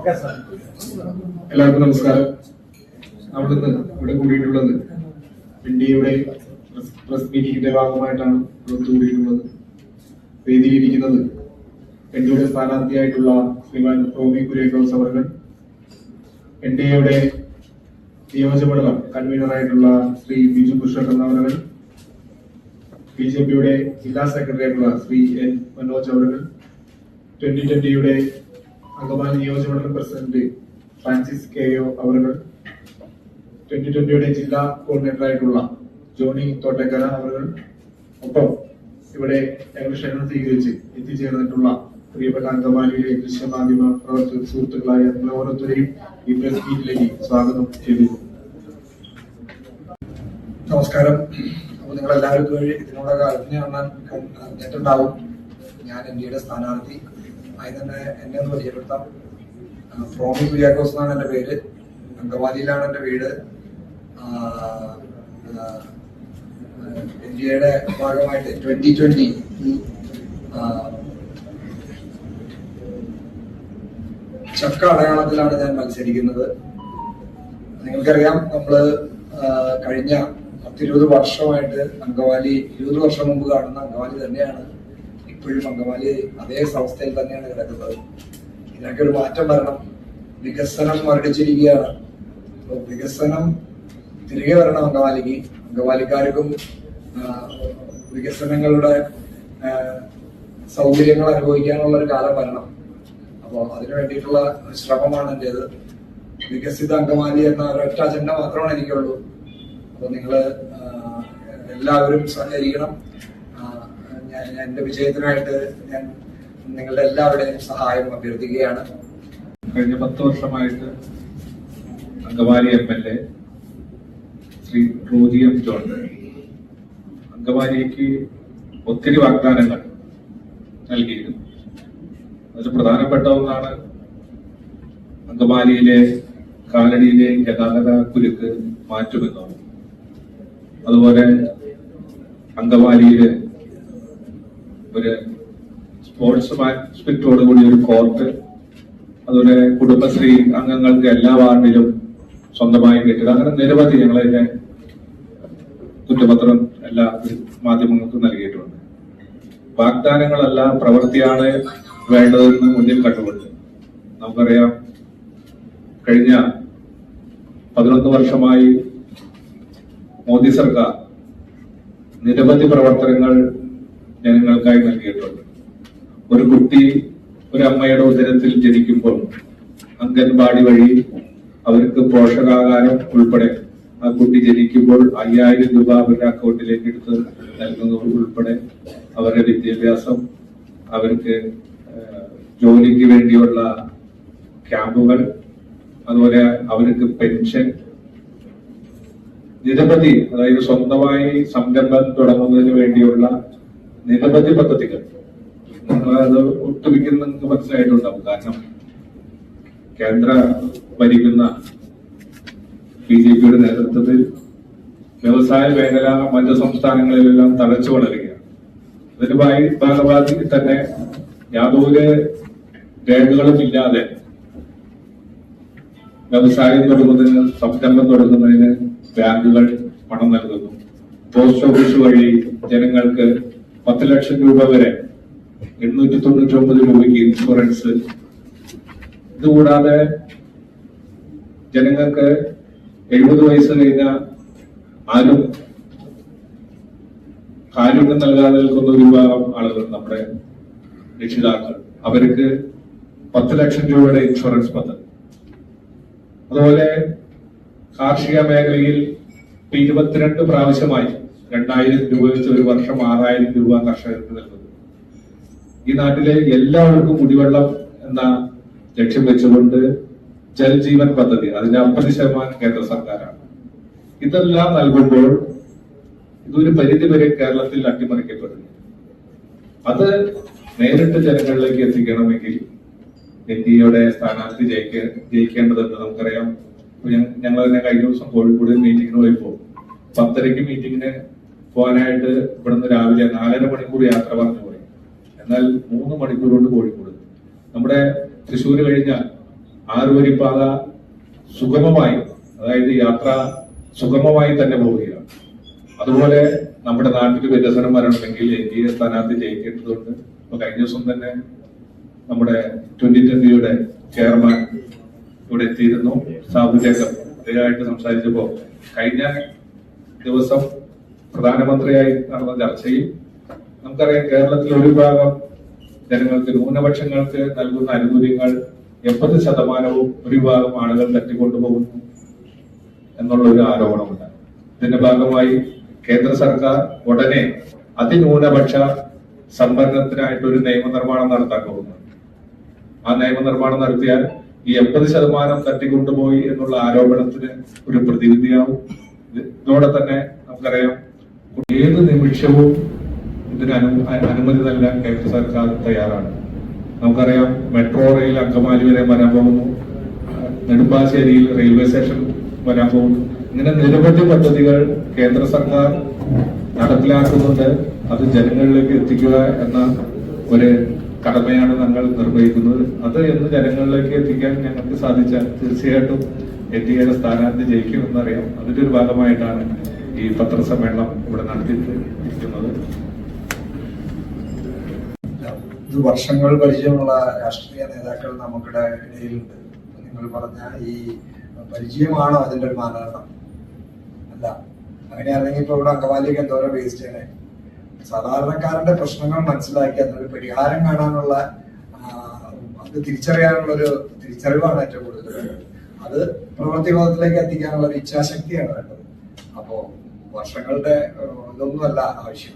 എല്ലാവർക്കും നമസ്കാരം. നമ്മളിന്ന് ഇവിടെ കൂടിയിട്ടുള്ളത് ഇന്ത്യയുടെ പ്രസ് മീറ്റിംഗിന്റെ ഭാഗമായിട്ടാണ് കൂടിയിട്ടുള്ളത്. വേദിയിലിരിക്കുന്നത് ഇന്ത്യയുടെ സ്ഥാനാർത്ഥിയായിട്ടുള്ള ശ്രീമാൻ റോമി കുര്യാക്കോസ് അവർ, ഇന്ത്യയുടെ നിയോജകമണ്ഡലം കൺവീനറായിട്ടുള്ള ശ്രീ ബിജു കൃഷ്ണൻ അവർ, BJP ജില്ലാ സെക്രട്ടറി ആയിട്ടുള്ള ശ്രീ N മനോജ് അവർ, 2020 അങ്കമാലി നിയോജകമണ്ഡലം പ്രസിഡന്റ് ഫ്രാൻസിസ് KO അവർ, 2020 ജില്ലാ കോർഡിനേറ്റർ ആയിട്ടുള്ള ജോണി തോട്ടക്കര അവർ, ഒപ്പം ഇവിടെ ഞങ്ങൾ ക്ഷണം സ്വീകരിച്ച് എത്തിച്ചേർന്നിട്ടുള്ള പ്രിയപ്പെട്ട അങ്കമാലിയിലെ ദൃശ്യമാധ്യമ പ്രവർത്തക സുഹൃത്തുക്കളായ നിങ്ങൾ ഓരോരുത്തരെയും ഈ പ്രസ് മീറ്റിലേക്ക് സ്വാഗതം ചെയ്തു. നമസ്കാരം. അപ്പോൾ നിങ്ങൾ എല്ലാവർക്കും വഴി ഇതിനോടൊക്കെ അറിഞ്ഞിട്ടുണ്ടാവും. ഞാൻ ഇന്ത്യയുടെ സ്ഥാനാർത്ഥി ആയി തന്നെ എന്നെ ഒന്ന് പരിചയപ്പെടുത്താം. റോമി കുര്യാക്കോസ് എന്നാണ് എൻ്റെ പേര്. അങ്കമാലിയിലാണ് എൻ്റെ വീട്. ഇന്ത്യയുടെ ഭാഗമായിട്ട് 2020 ചക്ക അടയാളത്തിലാണ് ഞാൻ മത്സരിക്കുന്നത്. നിങ്ങൾക്കറിയാം, നമ്മള് കഴിഞ്ഞ 10-20 വർഷമായിട്ട് അങ്കമാലി 20 വർഷം മുമ്പ് കാണുന്ന അങ്കമാലി തന്നെയാണ് ഇപ്പോഴും. അങ്കമാലി അതേ അവസ്ഥയിൽ തന്നെയാണ് കിടക്കുന്നത്. ഇതിനൊക്കെ ഒരു മാറ്റം വരണം. വികസനം വർദ്ധിച്ചിരിക്കുകയാണ്. വികസനം തിരികെ വരണം അങ്കമാലിക്ക്. അങ്കമാലിക്കാർക്കും വികസനങ്ങളുടെ സൗകര്യങ്ങൾ അനുഭവിക്കാനുള്ള ഒരു കാലം വരണം. അപ്പോൾ അതിനു വേണ്ടിയിട്ടുള്ള ശ്രമമാണ് എൻ്റേത്. വികസിത അങ്കമാലി എന്ന ഒരൊറ്റ അജണ്ട മാത്രമാണ് എനിക്കുള്ളൂ. അപ്പോൾ നിങ്ങൾ എല്ലാവരും സഹകരിക്കണം. എന്റെ വിജയത്തിനായിട്ട് ഞാൻ നിങ്ങളുടെ എല്ലാവരുടെയും സഹായം അഭ്യർത്ഥിക്കുകയാണ്. കഴിഞ്ഞ 10 വർഷമായിട്ട് Angamaly MLA Shri Roji M. John അങ്കമാലിക്ക് ഒത്തിരി വാഗ്ദാനങ്ങൾ നൽകിയിരുന്നു. അതിൽ പ്രധാനപ്പെട്ട ഒന്നാണ് അങ്കമാലിയിലെ കാലടിയിലെ ഗതാഗത കുരുക്ക് മാറ്റുമെന്നാണ്. അതുപോലെ അങ്കമാലിയില് ഒരു സ്പോർട്സ്മാൻ സ്പിരിറ്റോടുകൂടി ഒരു കോർട്ട്, അതുപോലെ കുടുംബശ്രീ അംഗങ്ങൾക്ക് എല്ലാ വാർഡിലും സ്വന്തമായി കെട്ടിടം, അങ്ങനെ നിരവധി ഞങ്ങളതിന്റെ കുറ്റപത്രം എല്ലാ മാധ്യമങ്ങൾക്കും നൽകിയിട്ടുണ്ട്. വാഗ്ദാനങ്ങളല്ല, പ്രവൃത്തിയാണ് വേണ്ടതെന്ന് മുന്നിൽ കണ്ടുകൊണ്ട് നമുക്കറിയാം, കഴിഞ്ഞ 11 വർഷമായി മോദി സർക്കാർ നിരവധി പ്രവർത്തനങ്ങൾ ജനങ്ങൾക്കായി നൽകിയിട്ടുണ്ട്. ഒരു കുട്ടി ഒരു അമ്മയുടെ ഉദരത്തിൽ ജനിക്കുമ്പോൾ അംഗൻവാടി വഴി അവർക്ക് പോഷകാഹാരം ഉൾപ്പെടെ ആ കുട്ടി ജനിക്കുമ്പോൾ 5000 രൂപ അവരുടെ അക്കൗണ്ടിലേക്ക് എടുത്ത് നൽകുന്നത് ഉൾപ്പെടെ അവരുടെ വിദ്യാഭ്യാസം, അവർക്ക് ജോലിക്ക് വേണ്ടിയുള്ള ക്യാമ്പുകൾ, അതുപോലെ അവർക്ക് പെൻഷൻ, നിരവധി, അതായത് സ്വന്തമായി സംരംഭം തുടങ്ങുന്നതിന് വേണ്ടിയുള്ള നിരവധി പദ്ധതികൾ. നമ്മളത് ഒട്ടുമിക്കുന്ന നിങ്ങൾക്ക് മനസ്സിലായിട്ടുണ്ടാവും. കാരണം കേന്ദ്ര ഭരിക്കുന്ന BJP നേതൃത്വത്തിൽ വ്യവസായ മേഖല മറ്റ് സംസ്ഥാനങ്ങളിലെല്ലാം തഴച്ചു വളരുകയാണ്. അതിന്റെ ഭാഗമായി തന്നെ യാതൊരു രേഖകളും ഇല്ലാതെ വ്യവസായം തുടങ്ങുന്നതിന്, സംരംഭം തുടങ്ങുന്നതിന് ബാങ്കുകൾ പണം നൽകുന്നു. പോസ്റ്റ് ഓഫീസ് വഴി ജനങ്ങൾക്ക് 10 ലക്ഷം രൂപ വരെ 899 രൂപയ്ക്ക് ഇൻഷുറൻസ്. ഇതുകൂടാതെ ജനങ്ങൾക്ക് 70 വയസ്സ് കഴിഞ്ഞ ആരും കാരുണ്യം നൽകാതെ നിൽക്കുന്ന ഒരു വിഭാഗം ആളുകൾ, നമ്മുടെ രക്ഷിതാക്കൾ, അവർക്ക് 10 ലക്ഷം രൂപയുടെ ഇൻഷുറൻസ് പദ്ധതി. അതുപോലെ കാർഷിക മേഖലയിൽ 22 പ്രാവശ്യമായി 2000 രൂപ വെച്ച് ഒരു വർഷം 6000 രൂപ കർഷകർക്ക് നൽകുന്നു. ഈ നാട്ടിലെ എല്ലാവർക്കും കുടിവെള്ളം എന്ന ലക്ഷ്യം വെച്ചുകൊണ്ട് ജൽജീവൻ പദ്ധതി, അതിന്റെ 50% കേന്ദ്ര സർക്കാരാണ്. ഇതെല്ലാം നൽകുമ്പോൾ ഇതൊരു പരിധിവരെ കേരളത്തിൽ അട്ടിമറിക്കപ്പെടുന്നു. അത് നേരിട്ട് ജനങ്ങളിലേക്ക് എത്തിക്കണമെങ്കിൽ ഇന്ത്യയുടെ സ്ഥാനാർത്ഥി ജയിക്കേണ്ടതുണ്ട്. നമുക്കറിയാം, ഞങ്ങൾ തന്നെ കഴിഞ്ഞ ദിവസം കോഴിക്കോട് മീറ്റിങ്ങിന് പോയപ്പോ 10:30 മീറ്റിങ്ങിന് പോകാനായിട്ട് ഇവിടുന്ന് രാവിലെ 4.5 മണിക്കൂർ യാത്ര പറഞ്ഞു പോയി. എന്നാൽ 3 മണിക്കൂർ കൊണ്ട് കോഴിക്കോട്. നമ്മുടെ തൃശ്ശൂർ കഴിഞ്ഞാൽ ആറുവരിപ്പാത സുഗമമായി, അതായത് യാത്ര സുഗമമായി തന്നെ പോവുകയാണ്. അതുപോലെ നമ്മുടെ നാട്ടിൽ വികസനം വരണമെങ്കിൽ NDA സ്ഥാനാർത്ഥി ജയിക്കേണ്ടതുണ്ട്. ഇപ്പൊ കഴിഞ്ഞ ദിവസം തന്നെ നമ്മുടെ 2020 ചെയർമാൻ ഇവിടെ എത്തിയിരുന്നു, സാബു ജേക്കബ്. അദ്ദേഹമായിട്ട് സംസാരിച്ചപ്പോ കഴിഞ്ഞ ദിവസം പ്രധാനമന്ത്രിയായി നടന്ന ചർച്ചയിൽ നമുക്കറിയാം, കേരളത്തിൽ ഒരു വിഭാഗം ജനങ്ങൾക്ക്, ന്യൂനപക്ഷങ്ങൾക്ക് നൽകുന്ന ആനുകൂല്യങ്ങൾ 80% ഒരു വിഭാഗം ആളുകൾ തട്ടിക്കൊണ്ടുപോകുന്നു എന്നുള്ള ഒരു ആരോപണമുണ്ട്. ഇതിന്റെ ഭാഗമായി കേന്ദ്ര സർക്കാർ ഉടനെ അതിന്യൂനപക്ഷ സംവരണത്തിനായിട്ട് ഒരു നിയമനിർമ്മാണം നടത്താൻ പോകുന്നു. ആ നിയമനിർമ്മാണം നടത്തിയാൽ ഈ 80% തട്ടിക്കൊണ്ടുപോയി എന്നുള്ള ആരോപണത്തിന് ഒരു പ്രതിവിധിയാവും. ഇതോടെ തന്നെ നമുക്കറിയാം, ഏത് നിമിഷവും ഇതിന് അനുമതി നൽകാൻ കേന്ദ്ര സർക്കാർ തയ്യാറാണ്. നമുക്കറിയാം, മെട്രോ റെയിൽ അങ്കമാലി വരെ വരാൻ പോകുന്നു, നെടുമ്പാശ്ശേരിയിൽ റെയിൽവേ സ്റ്റേഷൻ വരാൻ പോകുന്നു. ഇങ്ങനെ നിരവധി പദ്ധതികൾ കേന്ദ്ര സർക്കാർ നടപ്പിലാക്കുന്നുണ്ട്. അത് ജനങ്ങളിലേക്ക് എത്തിക്കുക എന്ന ഒരു കടമയാണ് ഞങ്ങൾ നിർവഹിക്കുന്നത്. അത് എന്ന് ജനങ്ങളിലേക്ക് എത്തിക്കാൻ ഞങ്ങൾക്ക് സാധിച്ചാൽ തീർച്ചയായിട്ടും NDA സ്ഥാനാർത്ഥി ജയിക്കുമെന്നറിയാം. അതിന്റെ ഒരു ഭാഗമായിട്ടാണ് ഈ പത്രസമ്മേളനം ഇവിടെ നടത്തിയിരിക്കുന്നത്. ഇത് വർഷങ്ങൾ പരിചയമുള്ള രാഷ്ട്രീയ നേതാക്കൾ നമ്മുടെ ഇടയിലുണ്ട്. നിങ്ങൾ പറഞ്ഞ ഈ പരിചയമാണോ അതിന്റെ ഒരു മാനദണ്ഡം? അല്ല, അങ്ങനെയാണെങ്കിൽ ഇപ്പൊ ഇവിടെ അങ്കമാലിക്ക് എന്തോരം വേസ്റ്റ് ചെയ്യണേ. സാധാരണക്കാരന്റെ പ്രശ്നങ്ങൾ മനസ്സിലാക്കി അതിനൊരു പരിഹാരം കാണാനുള്ള അത് തിരിച്ചറിയാനുള്ള ഒരു തിരിച്ചറിവാണ് ഏറ്റവും കൂടുതൽ. അത് പ്രവൃത്തിബോധത്തിലേക്ക് എത്തിക്കാനുള്ള ഒരു ഇച്ഛാശക്തിയാണ് വേണ്ടത്. അപ്പോ വർഷങ്ങളുടെ ഇതൊന്നുമല്ല ആവശ്യം.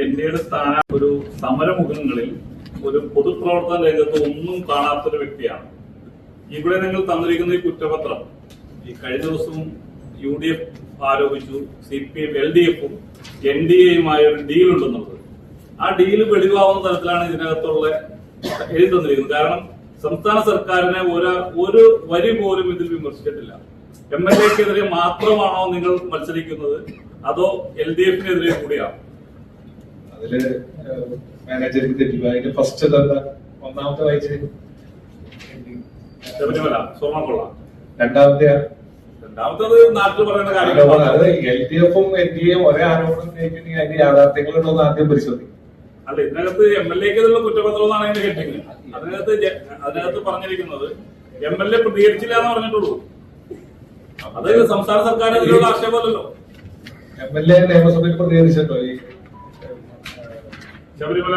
NDAയുടെ സ്ഥാനം ഒരു സമരമുഖങ്ങളിൽ ഒരു പൊതുപ്രവർത്തന രംഗത്ത് ഒന്നും കാണാത്തൊരു വ്യക്തിയാണ്. ഇവിടെ നിങ്ങൾ തന്നിരിക്കുന്ന ഈ കുറ്റപത്രം, ഈ കഴിഞ്ഞ ദിവസവും UDF ആരോപിച്ചു CPM LDF-ഉം NDA-യുമായ ഒരു ഡീൽ ഉണ്ടെന്നുള്ളത്. ആ ഡീല് വെളിവാവുന്ന തരത്തിലാണ് ഇതിനകത്തുള്ള എഴുതി തന്നിരിക്കുന്നത്. കാരണം സംസ്ഥാന സർക്കാരിനെ ഒരു വരി പോലും ഇതിൽ വിമർശിച്ചിട്ടില്ല. MLA-ക്കെതിരെ മാത്രമാണോ നിങ്ങൾ മത്സരിക്കുന്നത്, അതോ LDF-നെതിരെ കൂടിയാണോ? അതില് മാനേജർക്ക് തെറ്റില്ല. അതിന്റെ ഫസ്റ്റ് ഒന്നാമത്തെ വായിച്ച് ശബരിമല സ്വർണ്ണക്കൊള്ള, രണ്ടാമത്തേത് നാട്ടിൽ പറയുന്ന കാര്യങ്ങൾ. അത് LDF-ഉം NDA-യും ഒരേ ആരോപണം ഉന്നയിക്കുന്നെങ്കിൽ അതിന്റെ യാഥാർത്ഥ്യങ്ങളുണ്ടോ എന്ന് ആദ്യം പരിശോധിക്കും. അല്ല, ഇതിനകത്ത് MLA-ക്കെതിരെയുള്ള കുറ്റപത്രം എന്നാണ് അതിന്റെ ഹെഡിങ്. അതിനകത്ത് പറഞ്ഞിരിക്കുന്നത് MLA പ്രതികരിച്ചില്ല എന്ന് പറഞ്ഞിട്ടുള്ളൂ. അത് സംസ്ഥാന സർക്കാരിനെതിരെയുള്ള ആക്ഷേപമല്ലല്ലോ. MLA നിയമസഭയിൽ പ്രതികരിച്ചല്ലോ ഈ ശബരിമല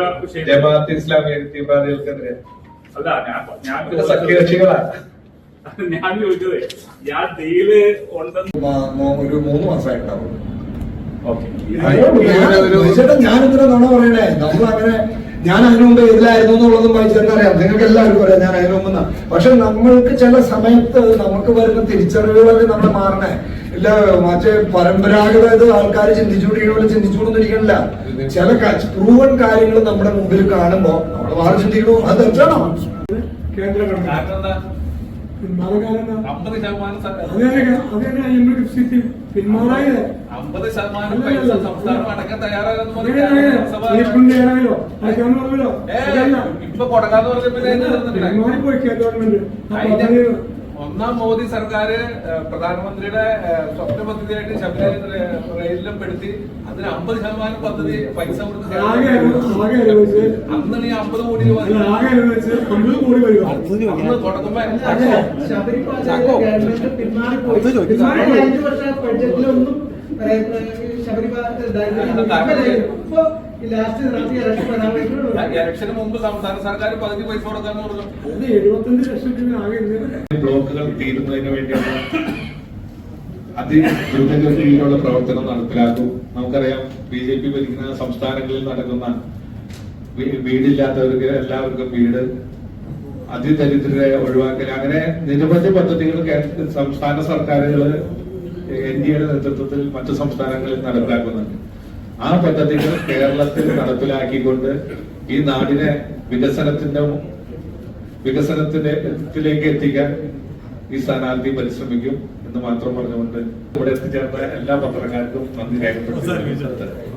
ജമാഅത്ത് ഇസ്ലാമി തീവ്രവാദികൾക്കെതിരെ. അല്ല, ഞാൻ സഖ്യകക്ഷികളാണ്. ഞാൻ ചോദിച്ചത് ഞാൻ ഡീല് ഉണ്ടെന്ന് ഒരു 3 മാസമായിട്ടുണ്ടാവും. ഓക്കെ, ഞാനെന്തിനാ നുണ പറയണേ? നമ്മളങ്ങനെ ഞാൻ അതിനു മുമ്പ് ഇതിലായിരുന്നു എന്നുള്ളതും വായിച്ചെന്നറിയാം. നിങ്ങൾക്ക് എല്ലാവർക്കും അറിയാം ഞാൻ അതിനു മുമ്പ്. പക്ഷെ നമ്മൾക്ക് ചില സമയത്ത് നമുക്ക് വരുന്ന തിരിച്ചറിവുകളൊക്കെ നമ്മൾ മാറണേ. ഇല്ല, മറ്റേ പരമ്പരാഗത ആൾക്കാർ ചിന്തിച്ചുകൊണ്ടിരിക്കണ പോലെ ചിന്തിച്ചുകൊണ്ടിരിക്കണില്ല. ചില പ്രൂവൺ കാര്യങ്ങൾ നമ്മുടെ മുമ്പിൽ കാണുമ്പോ നമ്മൾ മാറി ചിന്തിക്കണു. അത് തെറ്റാണോ? കേന്ദ്ര ഗവൺമെന്റ് ഒന്നാം മോദി സർക്കാർ പ്രധാനമന്ത്രിയുടെ സ്വപ്ന പദ്ധതിയായിട്ട് ശബരിമല റെയിലിലും പെടുത്തി അതിന് 50% പദ്ധതി പൈസ കൊടുത്ത് അന്ന് നീ 50 കോടി രൂപ അന്ന് തുടങ്ങുമ്പോ ഇലക്ഷന് മുമ്പ് സംസ്ഥാന സർക്കാർ പകുതി പൈസ കൊടുക്കാന്ന് പറഞ്ഞു. 75 ലക്ഷം ബ്ലോക്കുകൾ തീരുന്നതിന് വേണ്ടിയുള്ള അതിദ്രുതഗതിയിലുള്ള പ്രവർത്തനം നടപ്പിലാക്കും. നമുക്കറിയാം, BJP ഭരിക്കുന്ന സംസ്ഥാനങ്ങളിൽ നടക്കുന്ന വീടില്ലാത്തവർക്ക് എല്ലാവർക്കും വീട്, അതിദരിദ്രരെ ഒഴിവാക്കൽ, അങ്ങനെ നിരവധി പദ്ധതികൾ സംസ്ഥാന സർക്കാരുകൾ NDA-യുടെ നേതൃത്വത്തിൽ മറ്റു സംസ്ഥാനങ്ങളിൽ നടപ്പിലാക്കുന്നുണ്ട്. ആ പദ്ധതികൾ കേരളത്തിൽ നടപ്പിലാക്കിക്കൊണ്ട് ഈ നാടിനെ വികസനത്തിലേക്ക് എത്തിക്കാൻ ഈ സ്ഥാനാർത്ഥി പരിശ്രമിക്കും എന്ന് മാത്രം പറഞ്ഞുകൊണ്ട് ഇവിടെ എത്തിച്ചേർന്ന എല്ലാ പത്രക്കാർക്കും നന്ദി രേഖപ്പെടുത്തുന്നു.